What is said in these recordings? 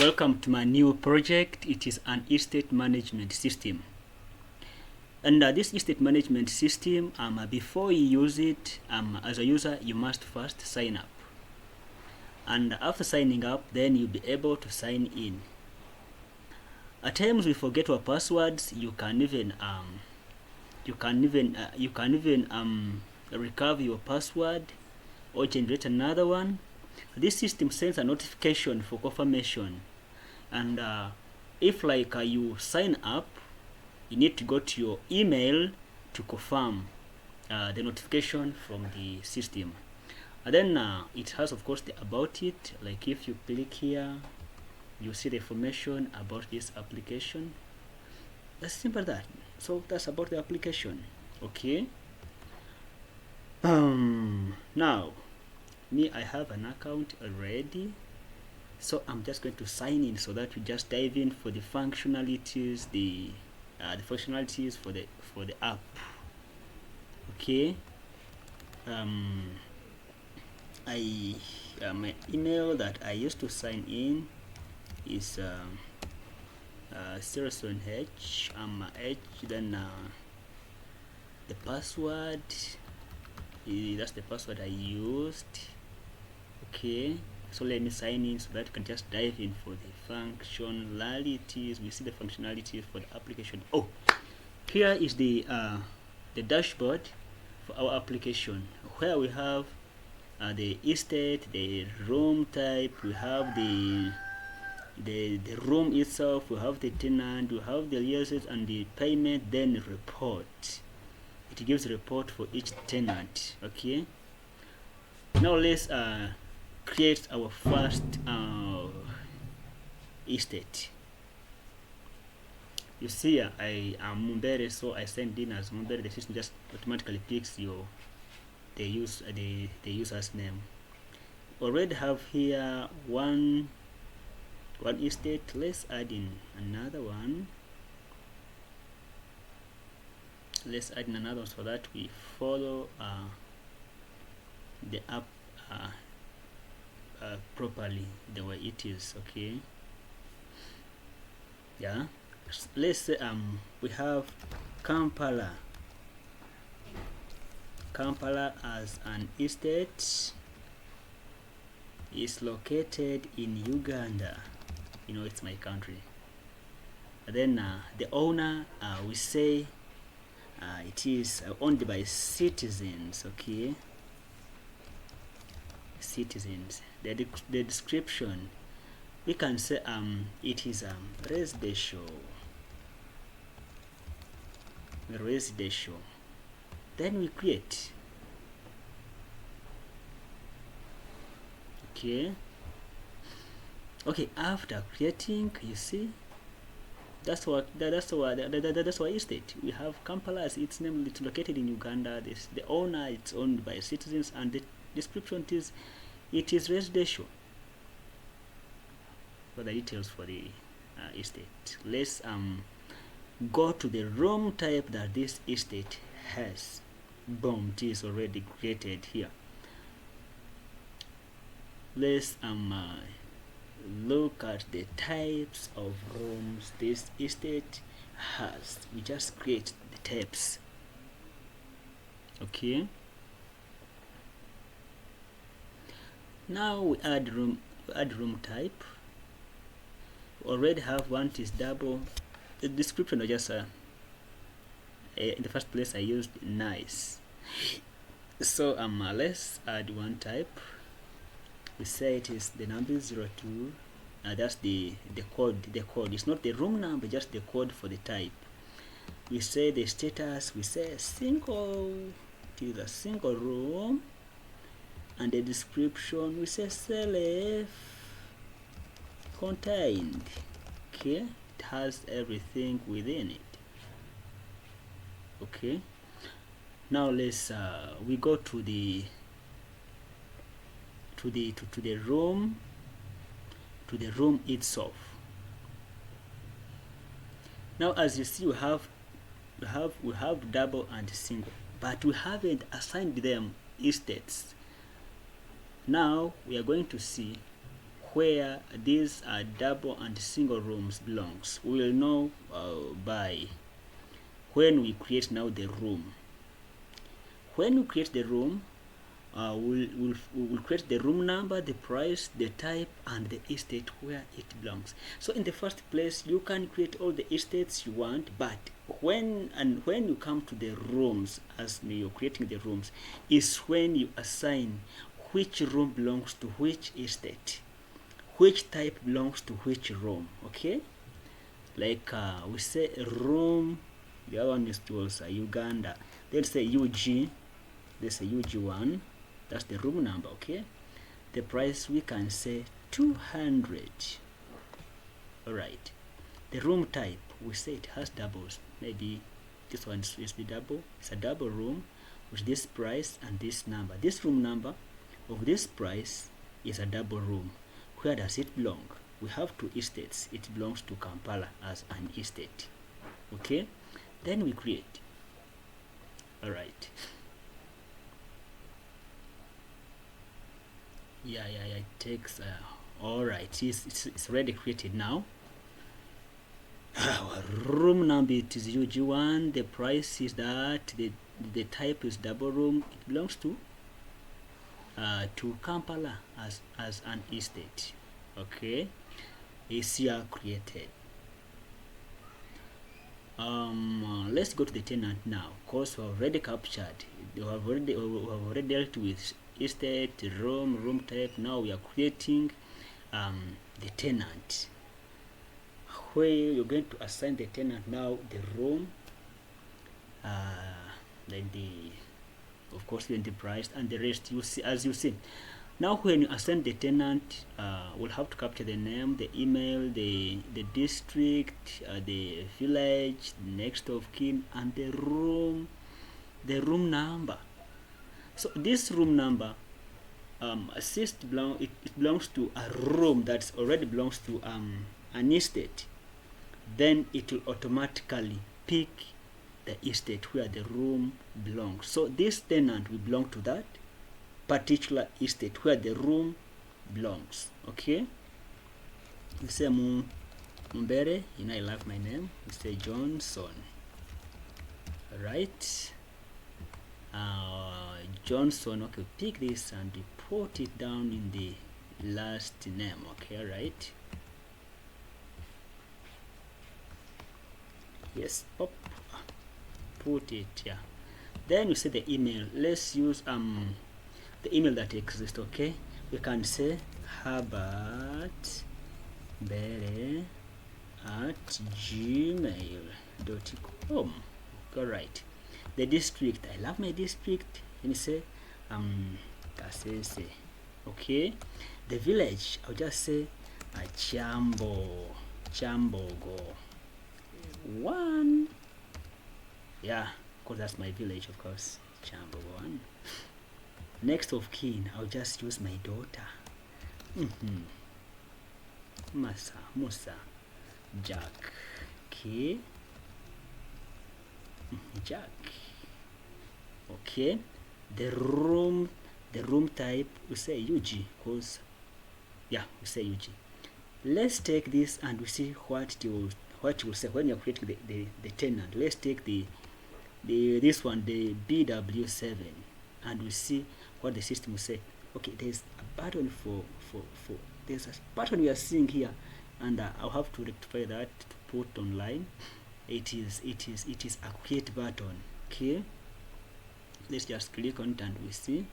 Welcome to my new project. It is an estate management system. And this estate management system, before you use it, as a user, you must first sign up. And after signing up, then you'll be able to sign in. At times we forget our passwords. You can even recover your password or generate another one. This system sends a notification for confirmation, and if you sign up, you need to go to your email to confirm the notification from the system. And then it has, of course, the about it. Like if you click here, you see the information about this application. That's simple that. So that's about the application. Okay. Now me, I have an account already, so I'm just going to sign in so that we just dive in for the functionalities, the functionalities for the app. Okay. My email that I used to sign in is 07H H, then the password, that's the password I used. Okay, so let me sign in so that you can just dive in for the functionalities. We see the functionalities for the application. Oh, here is the dashboard for our application, where we have the estate, the room type, we have the room itself, we have the tenant, we have the leases and the payment, then report. It gives a report for each tenant. Okay, now let's create our first estate. You see, I am Mumbere, so I send in as Mumbere. The system just automatically picks the user's name. Already have here one estate. Let's add in another one. Let's add in another one so that we follow the app properly the way it is. Okay, yeah, let's say we have Kampala as an estate. Is located in Uganda. You know, it's my country. And then the owner, we say it is owned by citizens. Okay, citizens. The description, we can say it is residential. Then we create. Okay, after creating, you see, that's our estate. We have Kampala as its name. It's located in Uganda. The owner, it's owned by citizens, and the description is it is residential. For the details for the estate, let's go to the room type that this estate has. Boom, it is already created here. Let's look at the types of rooms this estate has. We just create the types. Okay, now we add room type. We already have one is double. The description was just in the first place I used nice. So let's add one type. We say it is the number 02. That's the code. The code is not the room number, just the code for the type. We say the status. We say single. It is a single room. And the description, we say self-contained. Okay, it has everything within it. Okay, now let's we go to the room itself. Now as you see, we have double and single, but we haven't assigned them estates. Now we are going to see where these are double and single rooms belongs. We will know by when we create now the room. When we create the room, we'll create the room number, the price, the type, and the estate where it belongs. So in the first place, you can create all the estates you want, but when you come to the rooms, as you're creating the rooms, is when you assign which room belongs to which estate, which type belongs to which room. Okay, like we say room, the other one is towards Uganda. Let's say UG. Let's say UG1. That's the room number. Okay, the price we can say 200. All right, the room type, we say it has doubles. Maybe this one is the double. It's a double room with this price and this number. This room number of this price is a double room. Where does it belong? We have two estates. It belongs to Kampala as an estate. Okay, then we create. All right. Yeah, it takes all right, it's already created now. Room number, it is UG1. The price is that, the type is double room. It belongs to Kampala as an estate. Okay, it's here created. Let's go to the tenant now, because we have already captured, we have already dealt with estate, room type. Now we are creating the tenant, where you're going to assign the tenant now the room, then of course then the price and the rest. You see, as you see now, when you assign the tenant, we'll have to capture the name, the email, the district, the village, next of kin, and the room number. So this room number it belongs to a room that already belongs to an estate. Then it will automatically pick the estate where the room belongs. So this tenant will belong to that particular estate where the room belongs. Okay, you say Mumbere, I love my name. You say Johnson. All right, Johnson. Okay, pick this and put it down in the last name. Okay, right. Yes, put it here. Then you say the email. Let's use the email that exists. Okay, we can say herbertbere@gmail.com. all right. The district, I love my district. Let me say Kasese. Okay, the village, I'll just say Chambogo 1. Yeah, because that's my village, of course. Chambogo 1. Next of kin, I'll just use my daughter. Musa Jack. Okay, Jack. Okay, the room type, we say UG, because yeah, we say UG. Let's take this and we see what you will say when you're creating the tenant. Let's take this one, the BW7, and we see what the system will say. Okay, there's a button for there's a button we are seeing here, and I'll have to rectify that to put online. It is a create button. Okay, let's just click on it and we see.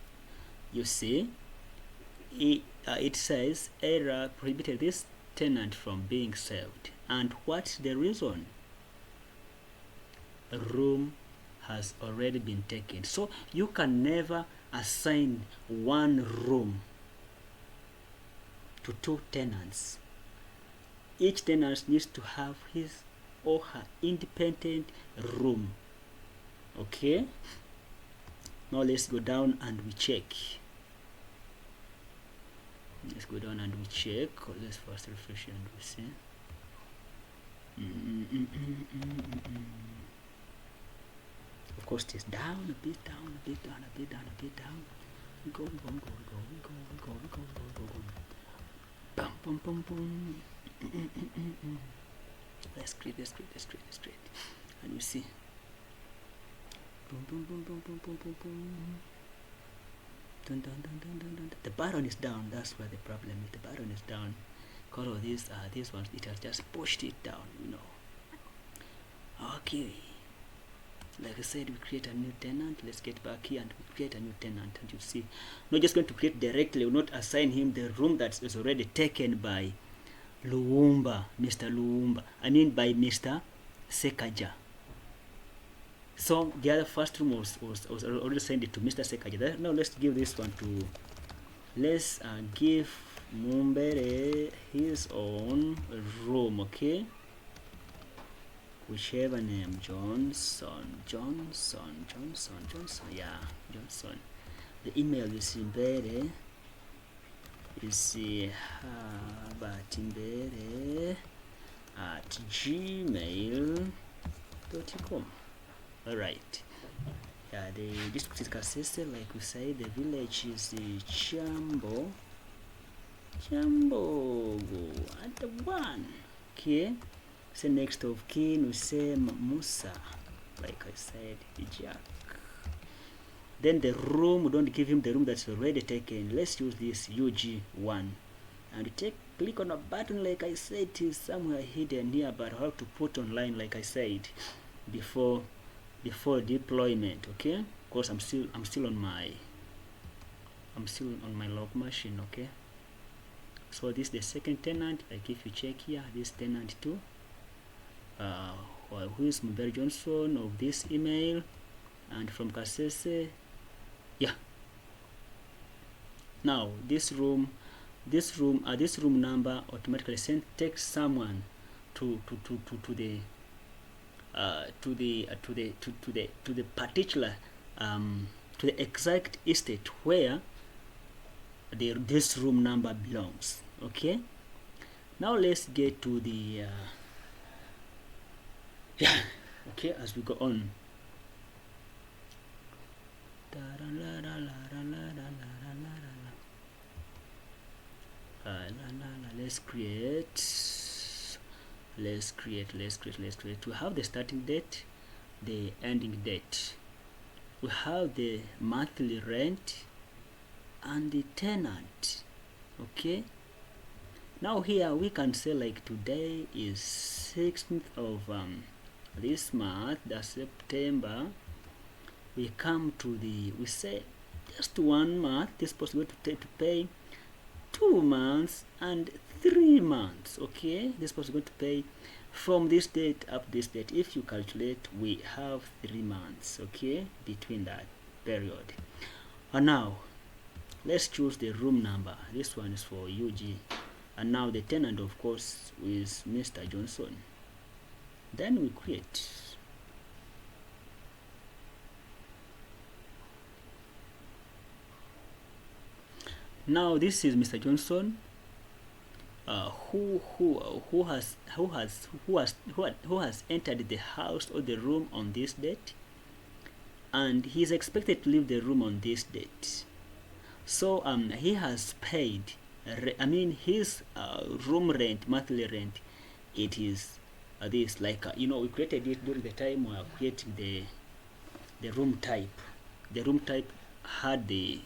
You see it says error, prohibited this tenant from being served. And what's the reason? A room has already been taken. So you can never assign one room to two tenants. Each tenant needs to have his or her independent room. Okay, now let's go down and we check. Let's go down and we check. Let's first refresh and we see. Of course, it's down a bit, down. Go. Bam. Boom, boom, boom. Let's create. And you see. Boom, boom, boom, boom, boom, boom, boom, boom. Dun, dun, dun, dun, dun, dun. The button is down. That's where the problem is. The button is down. Because of these ones, it has just pushed it down, you know. Okay. Like I said, we create a new tenant. Let's get back here and we create a new tenant. And you see, not just going to create directly, we'll not assign him the room that is already taken by Luumba, Mr. Luumba. I mean by Mr. Sekaja. So the other first room was already sent it to Mr. Sekaja. Now let's give this one to, let's give Mumbere his own room, okay? Whichever name, Johnson, yeah, Johnson. The email is Imbere, is @gmail.com. Alright. Yeah, the district is Kasese, like we say. The village is Chambogo at the one. Okay. So next of kin we say Musa, like I said, Jack. Then the room, we don't give him the room that's already taken. Let's use this UG1. And click on a button, like I said, it is somewhere hidden here, but how to put online, like I said, before deployment, okay? Because I'm still on my log machine, okay? So this is the second tenant. Like if you check here, this tenant 2, who is Mubel Johnson of this email, and from Kasese, yeah. Now this room number automatically takes someone to the particular to the exact estate where this room number belongs. Okay. Now let's get to the okay, as we go on. Let's create. We have the starting date, the ending date. We have the monthly rent and the tenant. Okay. Now here we can say like today is 16th of this month, that's September. We come to we say just 1 month. This person is going to pay 2 months and 3 months. Okay, this person is going to pay from this date up to this date. If you calculate, we have 3 months, okay, between that period. And now let's choose the room number. This one is for UG. And now the tenant, of course, is Mr. Johnson. Then we create. Now this is Mr. Johnson, who has entered the house or the room on this date, and he is expected to leave the room on this date. So he has paid. His room rent, monthly rent, it is this, like we created it during the time we are creating the room type. The room type had the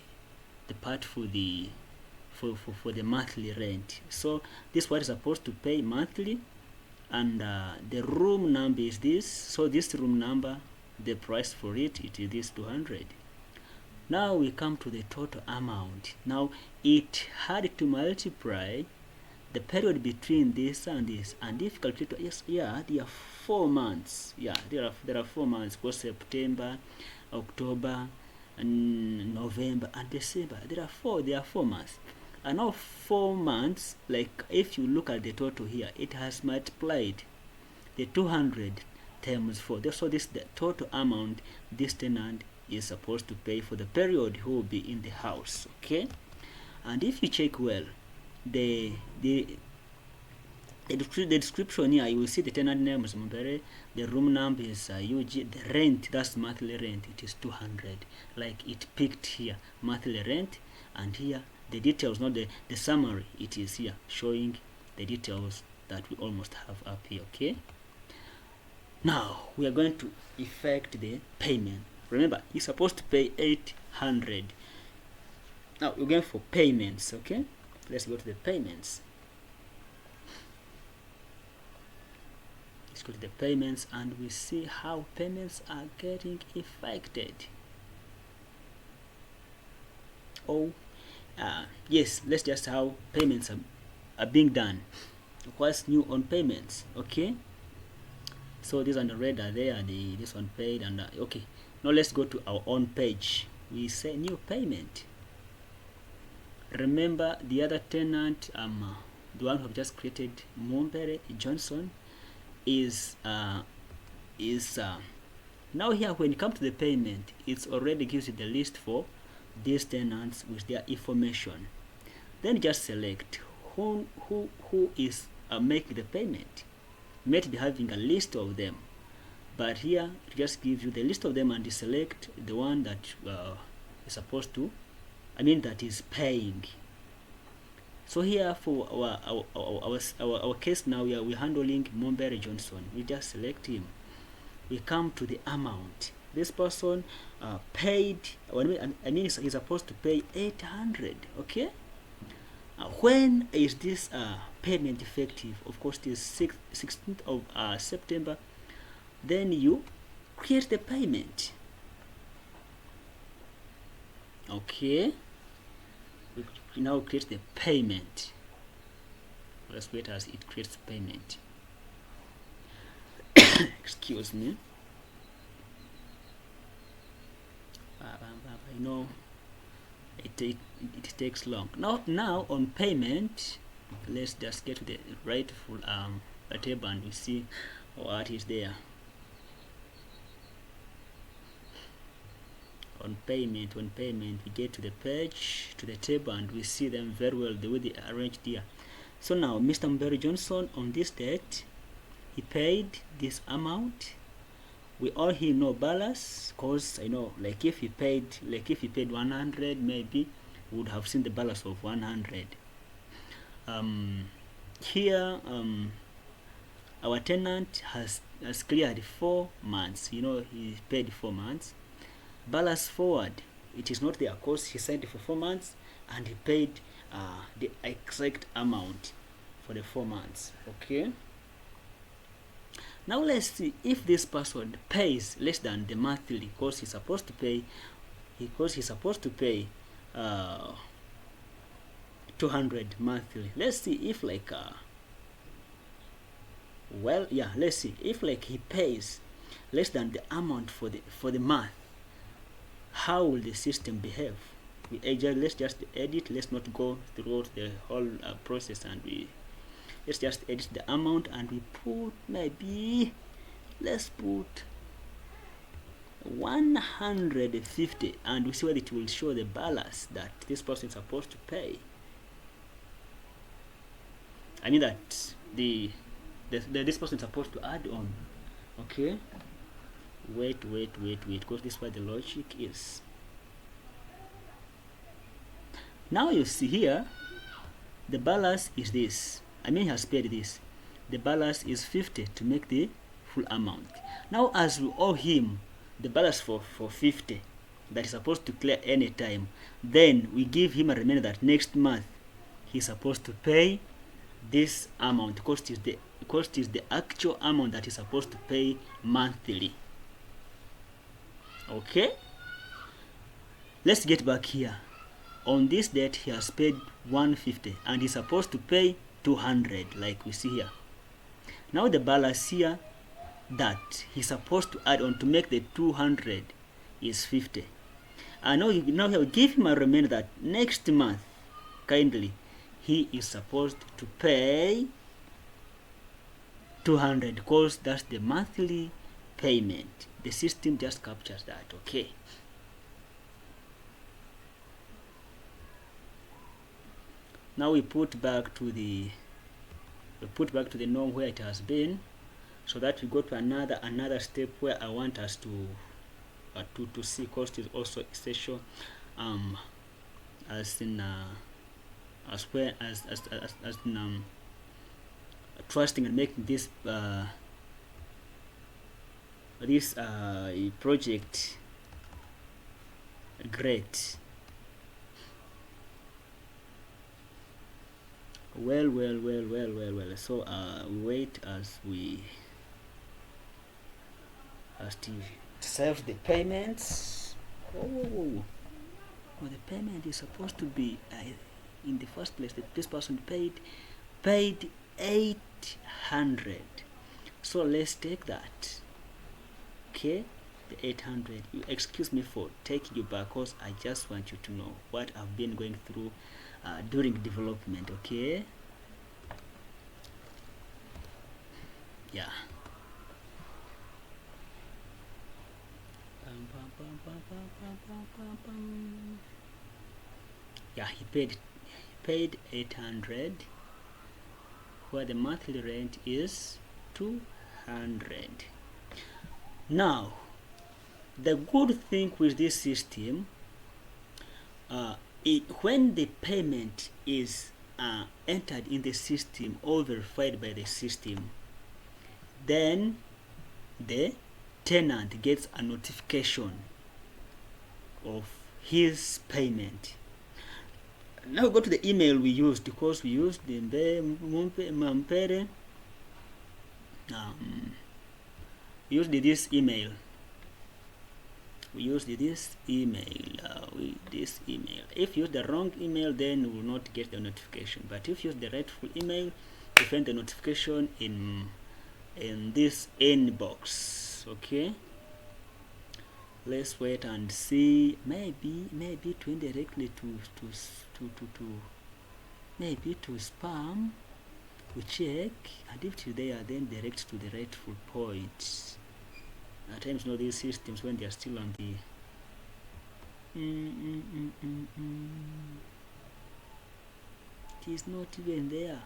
part for the monthly rent. So this what is supposed to pay monthly, and the room number is this. So this room number, the price for it is this 200. Now we come to the total amount. Now it had to multiply the period between this and this, and if calculate, yes, yeah, there are 4 months. Yeah, there are 4 months, because September, October, and November and December. There are 4 months. And now 4 months, like if you look at the total here, it has multiplied the 200 times 4. So this the total amount this tenant is supposed to pay for the period who will be in the house. Okay. And if you check well, the description here, you will see the tenant name is Mumbere, the room number is UG, the rent, that's monthly rent, it is 200. Like it picked here monthly rent, and here the details, not the summary. It is here showing the details that we almost have up here. Okay, now we are going to effect the payment. Remember, you're supposed to pay 800. Now we're going for payments. Okay, let's go to the payments. Let's go to the payments and we see how payments are getting effected. Yes, let's just how payments are being done. What's new on payments? Okay, so these on the red are there, this one paid, and okay, now let's go to our own page. We say new payment. Remember the other tenant, the one who have just created, Mumbere Johnson, is now here when you come to the payment, it's already gives you the list for these tenants with their information. Then just select who is making the payment. You might be having a list of them, but here it just gives you the list of them, and you select the one that is supposed to, that is paying. So here for our case now, we're handling Mumbere Johnson. We just select him. We come to the amount. This person paid. He's supposed to pay 800. Okay. When is this payment effective? Of course, it is 16th of September. Then you create the payment. Okay. We now create the payment. Let's wait as it creates payment. Excuse me. I know it takes long. Now on payment, let's just get to the rightful table and we see what is there. On payment, we get to the page, to the table, and we see them very well the way they are arranged here. So now Mr. Mumbere Johnson, on this date, he paid this amount. We owe him no balance, cause I know, like if he paid 100, maybe we would have seen the balance of 100. Here our tenant has cleared 4 months. He paid 4 months. Balance forward, it is not there, cause he signed for 4 months and he paid the exact amount for the 4 months. Okay, now let's see if this person pays less than the monthly, because he's supposed to pay 200 monthly. Let's see if let's see if he pays less than the amount for the month. How will the system behave? Let's just edit. Let's not go through the whole process, and let's just edit the amount, and we put let's put 150, and we see whether it will show the balance that this person is supposed to pay. That this person is supposed to add on. Okay, wait, because this is what the logic is. Now you see here the balance is this. He has paid this. The balance is 50 to make the full amount. Now as we owe him the balance for 50 that is supposed to clear any time, then we give him a reminder that next month he's supposed to pay this amount. Cost is the actual amount that is supposed to pay monthly. Okay, let's get back here. On this date he has paid 150 and he's supposed to pay 200, like we see here. Now the balance here that he's supposed to add on to make the 200 is 50. And now he'll give him a reminder that next month, kindly, he is supposed to pay 200, because that's the monthly payment. The system just captures that. Okay, now we put back to the norm where it has been, so that we go to another step where I want us to see cost is also essential, as in as well as trusting and making this project great. Well, so we wait as we to save the payments. Oh, the payment is supposed to be in the first place that this person paid 800. So let's take that. Okay, the 800. You excuse me for taking you back, because I just want you to know what I've been going through during development. Okay, yeah. Yeah, he paid 800, where the monthly rent is 200. Now, the good thing with this system, when the payment is entered in the system or verified by the system, then the tenant gets a notification of his payment. Now go to the email we used, because we used the Mampere. We used this email. If you use the wrong email, then you will not get the notification. But if you use the rightful email, you find the notification in this inbox. Okay, let's wait and see. Maybe to indirectly to maybe to spam. We check, and if they are then direct to the rightful point. At times, these systems, when they are still on the it is not even there.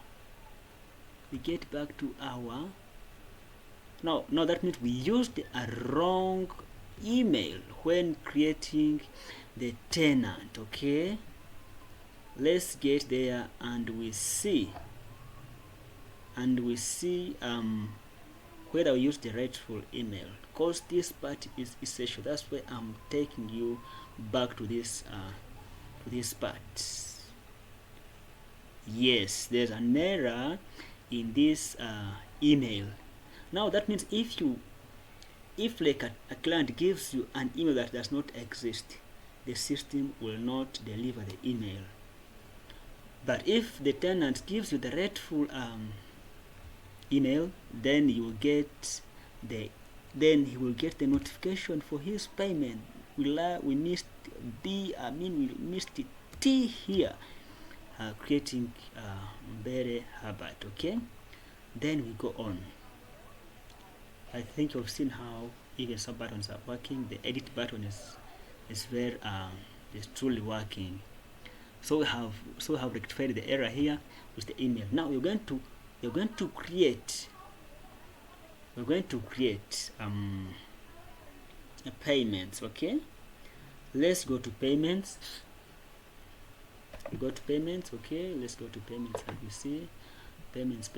We get back to our now that means we used a wrong email when creating the tenant. Okay, let's get there and we see whether we use the rightful email, because this part is essential. That's why I'm taking you back to this part. Yes, there's an error in this email. Now that means if like a client gives you an email that does not exist, the system will not deliver the email. But if the tenant gives you the rightful email, then he will get the notification for his payment. We missed we missed T here, creating Mbere Herbert. Okay, then we go on. I think you've seen how even some buttons are working. The edit button is very is truly working. So we have rectified the error here with the email. Now we're going to create payments. Okay, let's go to payments. Okay, let's go to payments, and we see payments.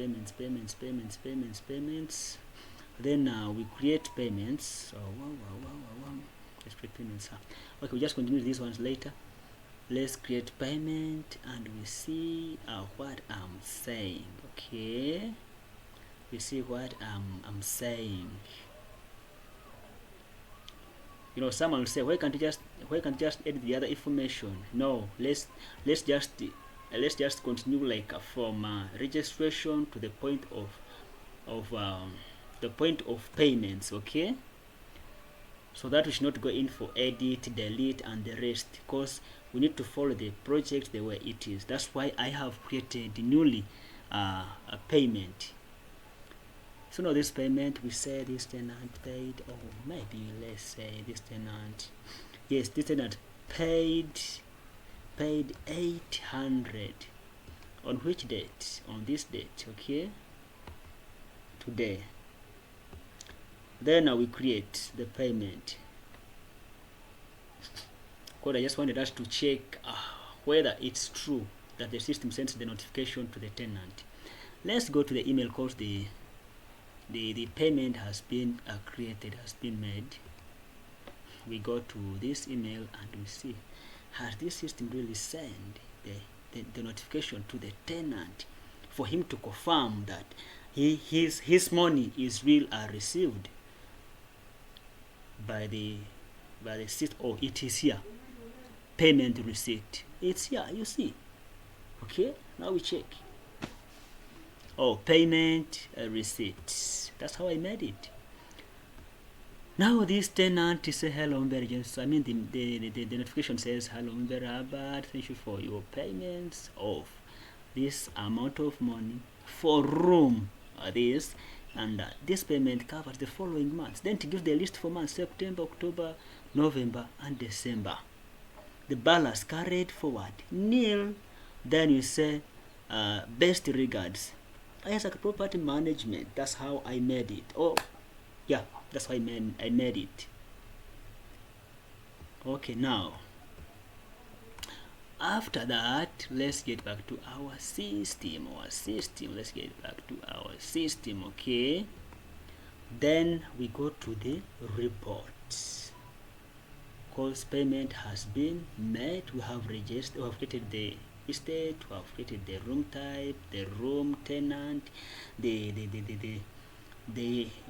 Then we create payments. Let's create payments. Okay, we'll just continue these ones later. Let's create payment, and we see what I'm saying. Okay, we see what I'm saying. Someone will say, why can't you just edit the other information? No, let's just continue like from registration to the point of payments. Okay, so that we should not go in for edit, delete, and the rest, because we need to follow the project the way it is. That's why I have created newly a payment. So now this payment, we say this tenant paid, or maybe let's say this tenant, yes, this tenant paid 800 on which date? On this date. Okay, today. Then we create the payment. I just wanted us to check whether it's true. that the system sends the notification to the tenant. Let's go to the email because the payment has been created, has been made. We go to this email and we see, has this system really sent the notification to the tenant for him to confirm that his money is real received by the system. Oh, it is here, payment receipt, it's here, you see. Okay, now we check. Oh, payment receipt, that's how I made it. Now this tenant is a hello emergency. I mean the notification says hello But thank you for your payments of this amount of money for room this, and this payment covers the following months. Then to give the list for months September, October, November and December. The balance carried forward nil. Then you say best regards, Isaac Property Management. That's how I made it. Oh yeah, that's how I made it. Okay, now after that, let's get back to our system. Let's get back to our system. Okay, then we go to the report. Because payment has been made, we have registered, we have created the estate, we have created the room type, the room tenant, the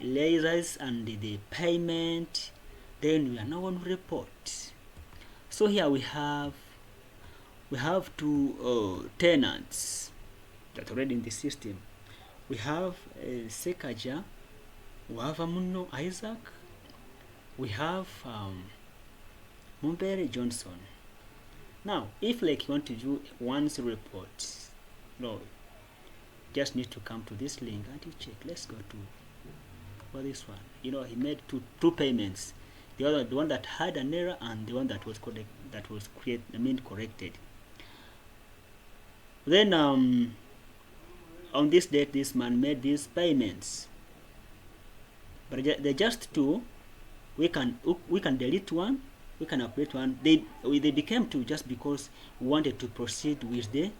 leases and the payment. Then we are now on report. So here we have two tenants that are already in the system. We have Sekaja, we have Amuno Isaac, we have Mumbere Johnson. Now if like you want to do one's report, no, just need to come to this link and you check. Let's go to this one. You know, he made two payments. The one that had an error and the one that was corrected. Then on this date, this man made these payments, but they're just two. We can delete one, we can update one. They became two just because we wanted to proceed with the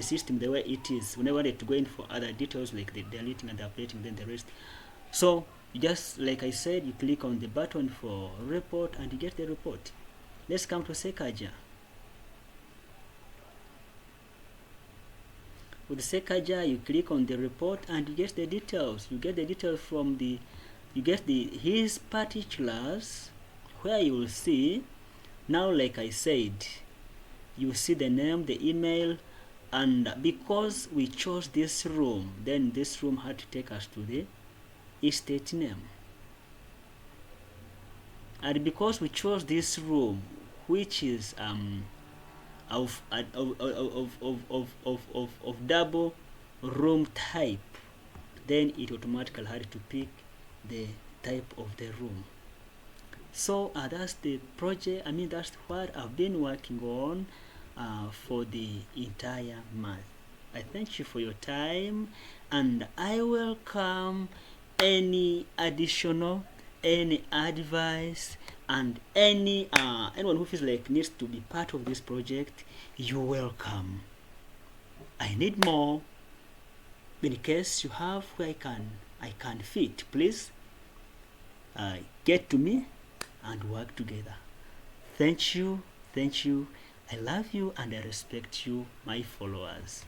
system the way it is. We never wanted to go in for other details like the deleting and the updating, then the rest. So just like I said, you click on the button for report and you get the report. Let's come to Sekaja. With Sekaja, you click on the report and you get the details. You get the details from his particulars, where you will see now, like I said, you see the name, the email, and because we chose this room, then this room had to take us to the estate name. And because we chose this room, which is of double room type, then it automatically had to pick the type of the room. So that's the project. I mean, that's what I've been working on for the entire month. I thank you for your time, and I welcome any additional, any advice, and anyone who feels like needs to be part of this project. You're welcome. I need more. In case you have where I can fit, please get to me and work together. Thank you. I love you and I respect you, my followers.